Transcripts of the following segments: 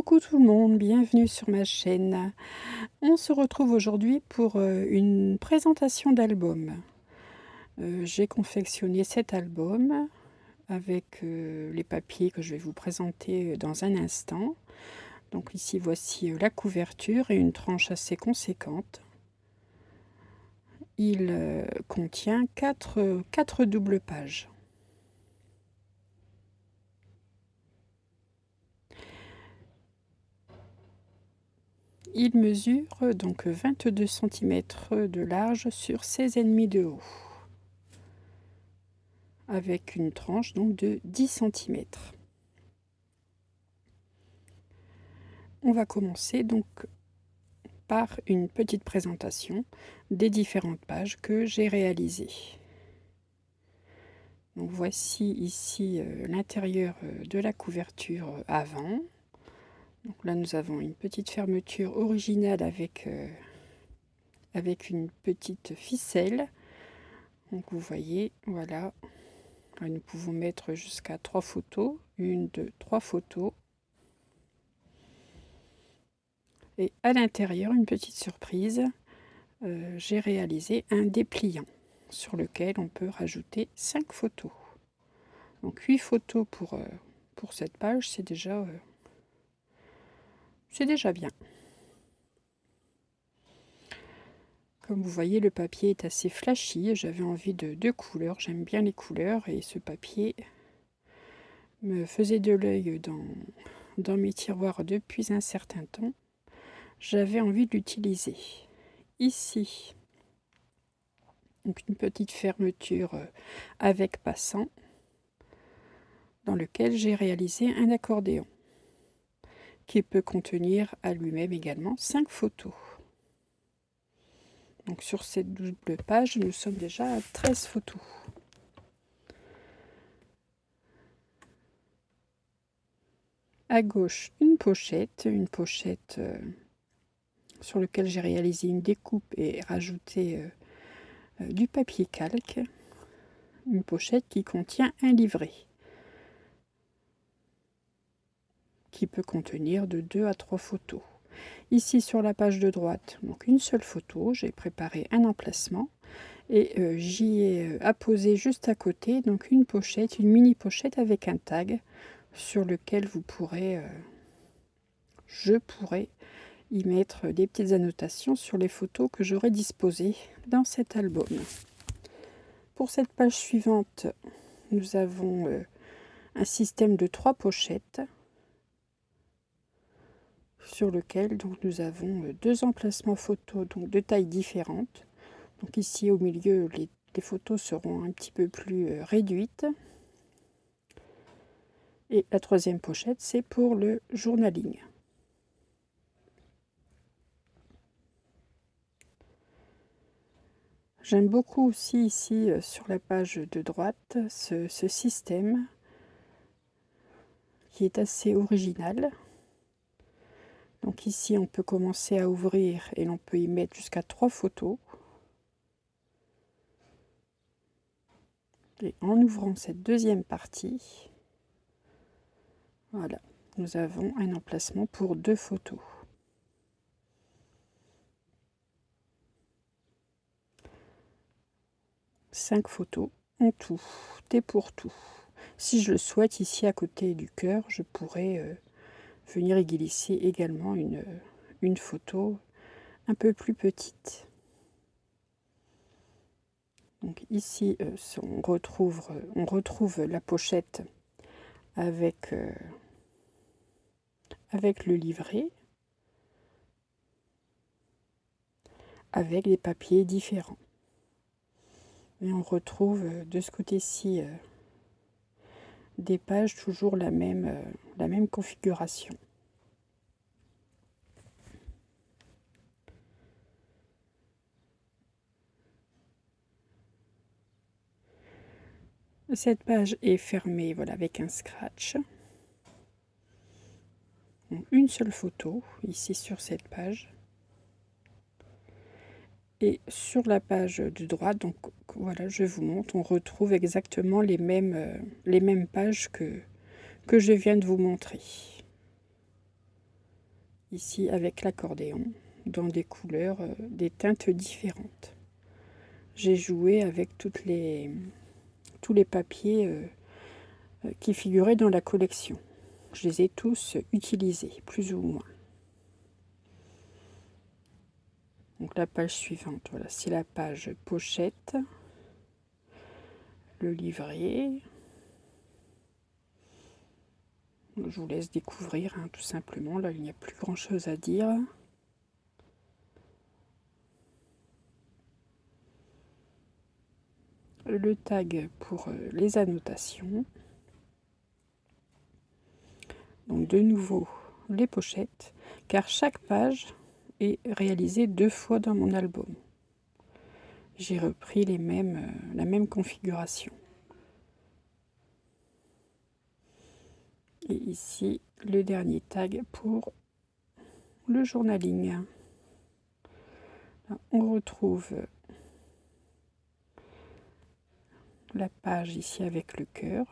Coucou tout le monde, bienvenue sur ma chaîne. On se retrouve aujourd'hui pour une présentation d'album. J'ai confectionné cet album avec les papiers que je vais vous présenter dans un instant. Donc ici voici la couverture et une tranche assez conséquente. Il contient 4 doubles pages. Il mesure donc 22 cm de large sur 16,5 de haut, avec une tranche donc de 10 cm. On va commencer donc par une petite présentation des différentes pages que j'ai réalisées. Donc voici ici l'intérieur de la couverture avant. Donc là nous avons une petite fermeture originale avec une petite ficelle. Donc vous voyez, voilà. Là, nous pouvons mettre jusqu'à 3 photos, 1, 2, 3 photos. Et à l'intérieur, une petite surprise, j'ai réalisé un dépliant sur lequel on peut rajouter 5 photos. Donc 8 photos pour cette page, c'est déjà bien. Comme vous voyez, le papier est assez flashy. J'avais envie de couleurs. J'aime bien les couleurs et ce papier me faisait de l'œil dans mes tiroirs depuis un certain temps. J'avais envie de l'utiliser. Ici, donc une petite fermeture avec passant dans lequel j'ai réalisé un accordéon qui peut contenir à lui-même également 5 photos. Donc sur cette double page, nous sommes déjà à 13 photos. À gauche, une pochette sur laquelle j'ai réalisé une découpe et rajouté du papier calque. Une pochette qui contient un livret qui peut contenir de 2 à 3 photos. Ici sur la page de droite, donc une seule photo, j'ai préparé un emplacement et j'y ai apposé juste à côté donc une pochette, une mini pochette avec un tag sur lequel vous pourrez, je pourrais y mettre des petites annotations sur les photos que j'aurai disposées dans cet album. Pour cette page suivante, nous avons un système de 3 pochettes sur lequel donc nous avons 2 emplacements photos donc de tailles différentes. Donc ici au milieu, les photos seront un petit peu plus réduites. Et la troisième pochette, c'est pour le journaling. J'aime beaucoup aussi ici sur la page de droite ce système qui est assez original. Donc ici on peut commencer à ouvrir et l'on peut y mettre jusqu'à 3 photos. Et en ouvrant cette deuxième partie, voilà, nous avons un emplacement pour 2 photos. Cinq photos en tout, et pour tout. Si je le souhaite, ici à côté du cœur, je pourrais venir y glisser également une photo un peu plus petite. Donc ici, on retrouve la pochette avec le livret, avec des papiers différents. Et on retrouve de ce côté-ci des pages, toujours la même configuration. Cette page est fermée, voilà, avec un scratch. Donc, une seule photo ici sur cette page. Et sur la page de droite, donc voilà, je vous montre, on retrouve exactement les mêmes pages que je viens de vous montrer. ici avec l'accordéon, dans des couleurs, des teintes différentes. J'ai joué avec tous les papiers qui figuraient dans la collection. Je les ai tous utilisés, plus ou moins. Donc la page suivante, voilà, c'est la page pochette, le livret. Je vous laisse découvrir, hein, tout simplement. Là, il n'y a plus grand chose à dire. Le tag pour les annotations. Donc de nouveau les pochettes, car chaque page est réalisée 2 fois dans mon album. J'ai repris la même configuration. Et ici, le dernier tag pour le journaling. Là, on retrouve la page ici avec le cœur.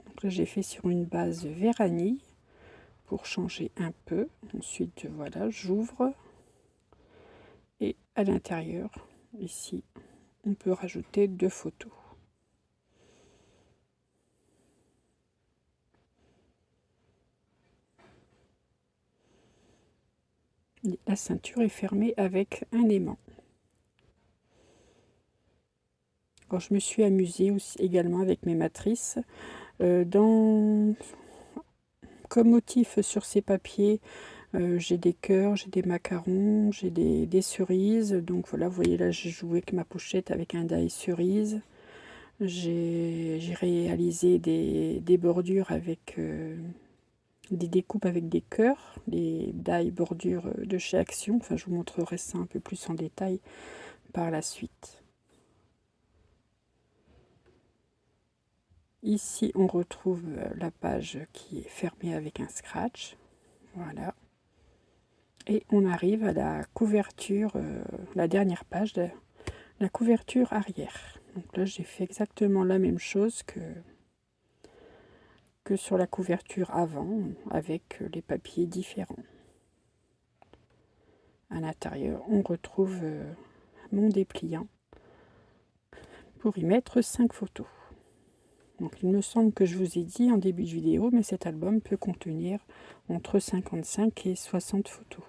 Donc là, j'ai fait sur une base Véranie pour changer un peu. Ensuite, voilà, j'ouvre. Et à l'intérieur, ici, on peut rajouter 2 photos. La ceinture est fermée avec un aimant. Alors, je me suis amusée aussi également avec mes matrices. Comme motif sur ces papiers, j'ai des cœurs, j'ai des macarons, j'ai des cerises. Donc voilà, vous voyez là, j'ai joué avec ma pochette avec un die cerise. J'ai réalisé des bordures avec des découpes avec des cœurs, des die bordures de chez Action. Enfin, je vous montrerai ça un peu plus en détail par la suite. Ici, on retrouve la page qui est fermée avec un scratch. Voilà. Et on arrive à la couverture, la dernière page de la couverture arrière. Donc là, j'ai fait exactement la même chose que sur la couverture avant, avec les papiers différents. À l'intérieur, on retrouve mon dépliant pour y mettre 5 photos. Donc il me semble que je vous ai dit en début de vidéo, mais cet album peut contenir entre 55 et 60 photos.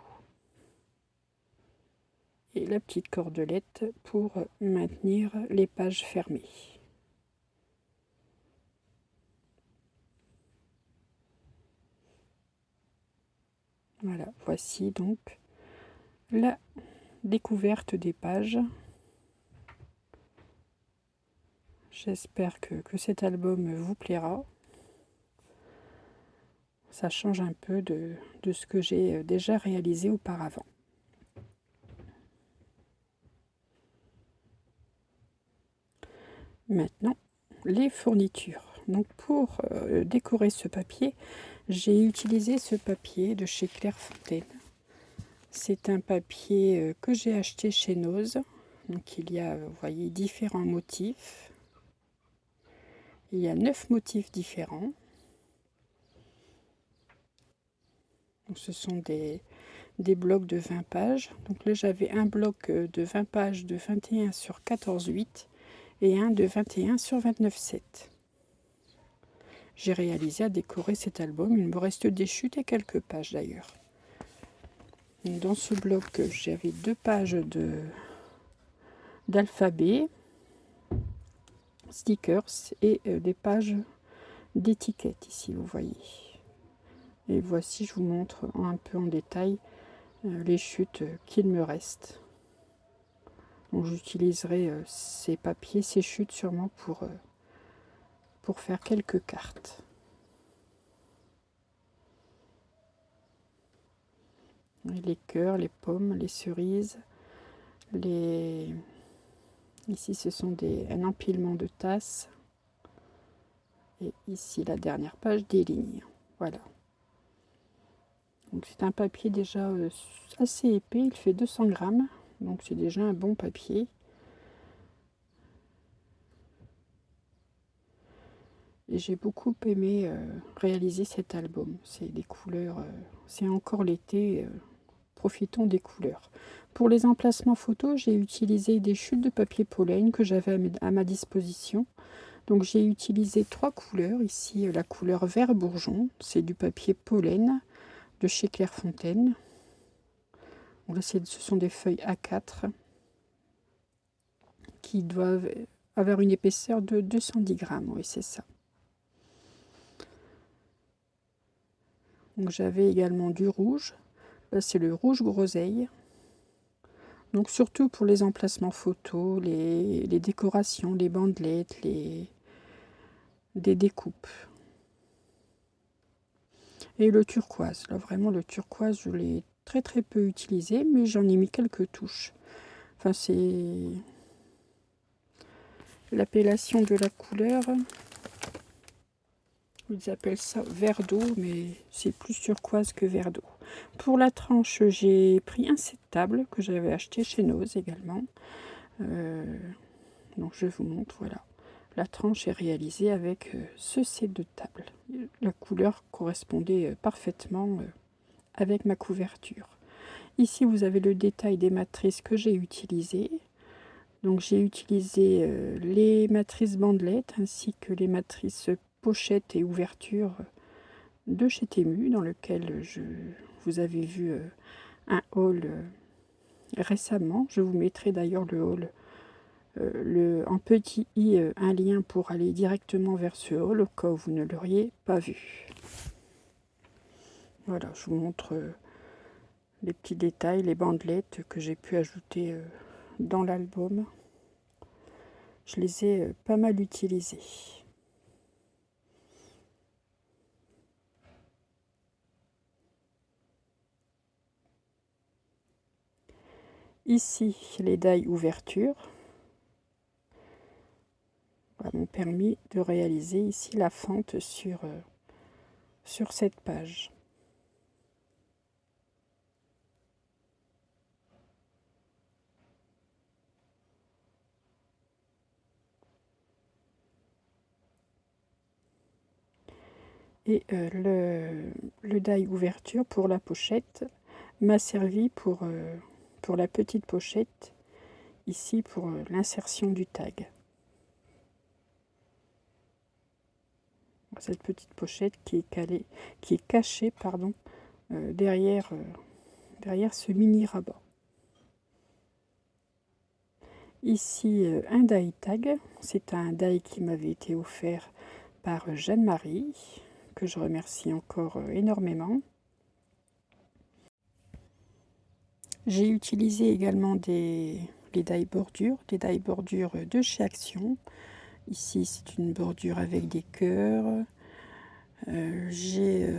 Et la petite cordelette pour maintenir les pages fermées. Voilà, voici donc la découverte des pages. J'espère que cet album vous plaira. Ça change un peu de ce que j'ai déjà réalisé auparavant. Maintenant, les fournitures. Donc pour décorer ce papier, j'ai utilisé ce papier de chez Clairefontaine. C'est un papier que j'ai acheté chez Nose. Donc il y a, vous voyez, différents motifs. Il y a 9 motifs différents. Donc ce sont des blocs de 20 pages. Donc là j'avais un bloc de 20 pages de 21 sur 14,8 et un de 21 sur 29,7. J'ai réalisé à décorer cet album. Il me reste des chutes et quelques pages d'ailleurs. Dans ce bloc, j'avais 2 pages d'alphabet, stickers et des pages d'étiquettes ici, vous voyez. Et voici, je vous montre un peu en détail les chutes qu'il me reste. Donc j'utiliserai ces papiers, ces chutes sûrement pour faire quelques cartes. Les cœurs, les pommes, les cerises, ici ce sont un empilement de tasses. Et ici la dernière page des lignes. Voilà. Donc c'est un papier déjà assez épais, il fait 200 grammes. Donc c'est déjà un bon papier. Et j'ai beaucoup aimé réaliser cet album. C'est des couleurs, c'est encore l'été, profitons des couleurs. Pour les emplacements photos, j'ai utilisé des chutes de papier pollen que j'avais à ma disposition. Donc j'ai utilisé 3 couleurs. Ici, la couleur vert bourgeon, c'est du papier pollen de chez Clairefontaine. Donc là, ce sont des feuilles A4 qui doivent avoir une épaisseur de 210 grammes. Oui, c'est ça. Donc j'avais également du rouge. Là, c'est le rouge groseille. Donc surtout pour les emplacements photos, les décorations, les bandelettes, des découpes. Et le turquoise. Là, vraiment, le turquoise, je l'ai très très peu utilisé, mais j'en ai mis quelques touches. Enfin, c'est l'appellation de la couleur. Ils appellent ça vert d'eau, mais c'est plus turquoise que vert d'eau. Pour la tranche, j'ai pris un set table que j'avais acheté chez Nose également. Donc je vous montre, voilà. La tranche est réalisée avec ce set de table. La couleur correspondait parfaitement avec ma couverture. Ici, vous avez le détail des matrices que j'ai utilisées. Donc j'ai utilisé les matrices bandelettes ainsi que les matrices pochettes et ouvertures de chez Temu, dans lequel vous avez vu un haul récemment. Je vous mettrai d'ailleurs le haul en petit i, un lien pour aller directement vers ce haul au cas où vous ne l'auriez pas vu. Voilà, je vous montre les petits détails, les bandelettes que j'ai pu ajouter dans l'album. Je les ai pas mal utilisées. Ici, les die ouverture m'ont permis de réaliser ici la fente sur cette page. Et le die ouverture pour la pochette m'a servi pour la petite pochette, ici pour l'insertion du tag. Cette petite pochette qui est cachée pardon, derrière ce mini rabat. Ici un die tag, c'est un die qui m'avait été offert par Jeanne-Marie, que je remercie encore énormément. J'ai utilisé également les die bordures, de chez Action. Ici, c'est une bordure avec des cœurs. J'ai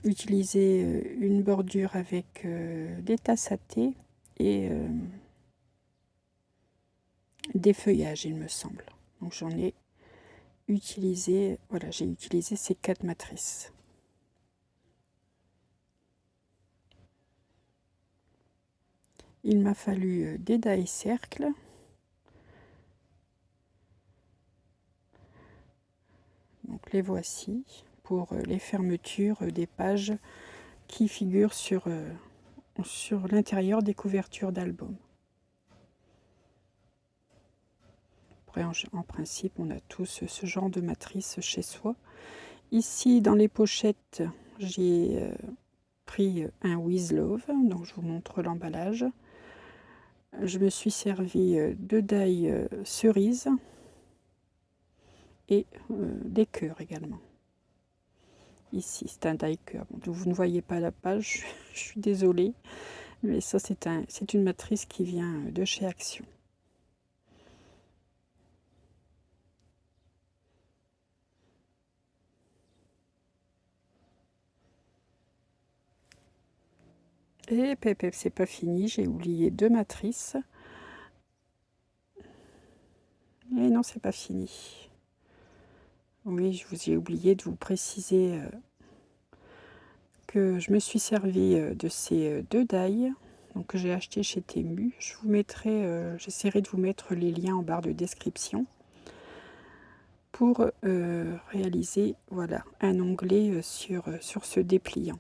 utilisé une bordure avec des tasses à thé et des feuillages, il me semble. Donc j'en ai utilisé, voilà, j'ai utilisé ces 4 matrices. Il m'a fallu des die cercles. Donc les voici pour les fermetures des pages qui figurent sur l'intérieur des couvertures d'albums. Après, en principe, on a tous ce genre de matrice chez soi. Ici, dans les pochettes, j'ai pris un With Love, donc je vous montre l'emballage. Je me suis servi de die cerise et des cœurs également. Ici, c'est un die cœur. Bon, vous ne voyez pas la page, je suis désolée, mais ça, c'est une matrice qui vient de chez Action. Et pépé, c'est pas fini, j'ai oublié 2 matrices. Et non, c'est pas fini. Oui, je vous ai oublié de vous préciser que je me suis servi de ces 2 die donc que j'ai acheté chez Temu. Je vous mettrai, j'essaierai de vous mettre les liens en barre de description pour réaliser voilà, un onglet sur ce dépliant,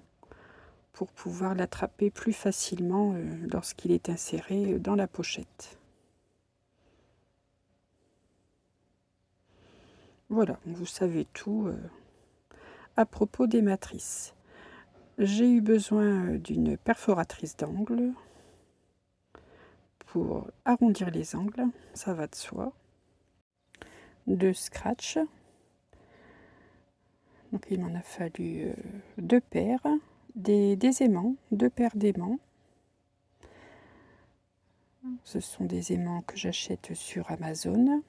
pour pouvoir l'attraper plus facilement lorsqu'il est inséré dans la pochette. Voilà, vous savez tout à propos des matrices. J'ai eu besoin d'une perforatrice d'angle pour arrondir les angles, ça va de soi. De scratch. Donc il m'en a fallu 2 paires, des aimants, 2 paires d'aimants. Ce sont des aimants que j'achète sur Amazon.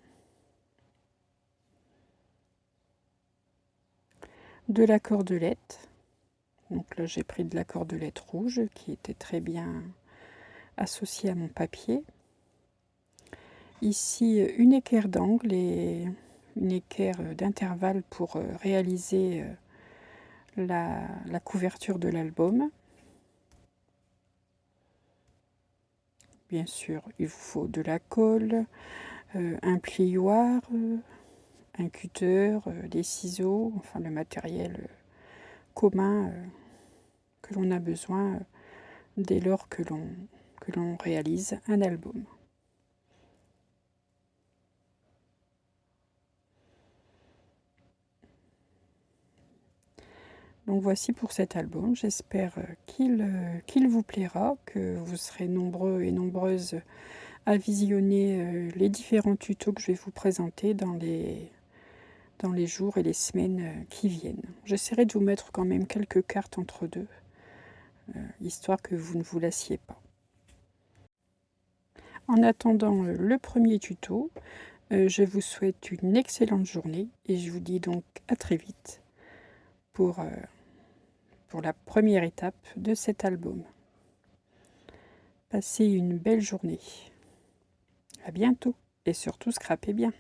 De la cordelette. Donc là j'ai pris de la cordelette rouge qui était très bien associée à mon papier. Ici une équerre d'angle et une équerre d'intervalle pour réaliser la couverture de l'album. Bien sûr, il vous faut de la colle, un plioir, un cutter, des ciseaux, enfin le matériel commun que l'on a besoin dès lors que l'on réalise un album. Donc voici pour cet album, j'espère qu'il vous plaira, que vous serez nombreux et nombreuses à visionner les différents tutos que je vais vous présenter dans les jours et les semaines qui viennent. J'essaierai de vous mettre quand même quelques cartes entre deux, histoire que vous ne vous lassiez pas. En attendant le premier tuto, je vous souhaite une excellente journée et je vous dis donc à très vite pour la première étape de cet album. Passez une belle journée. À bientôt et surtout scrapez bien.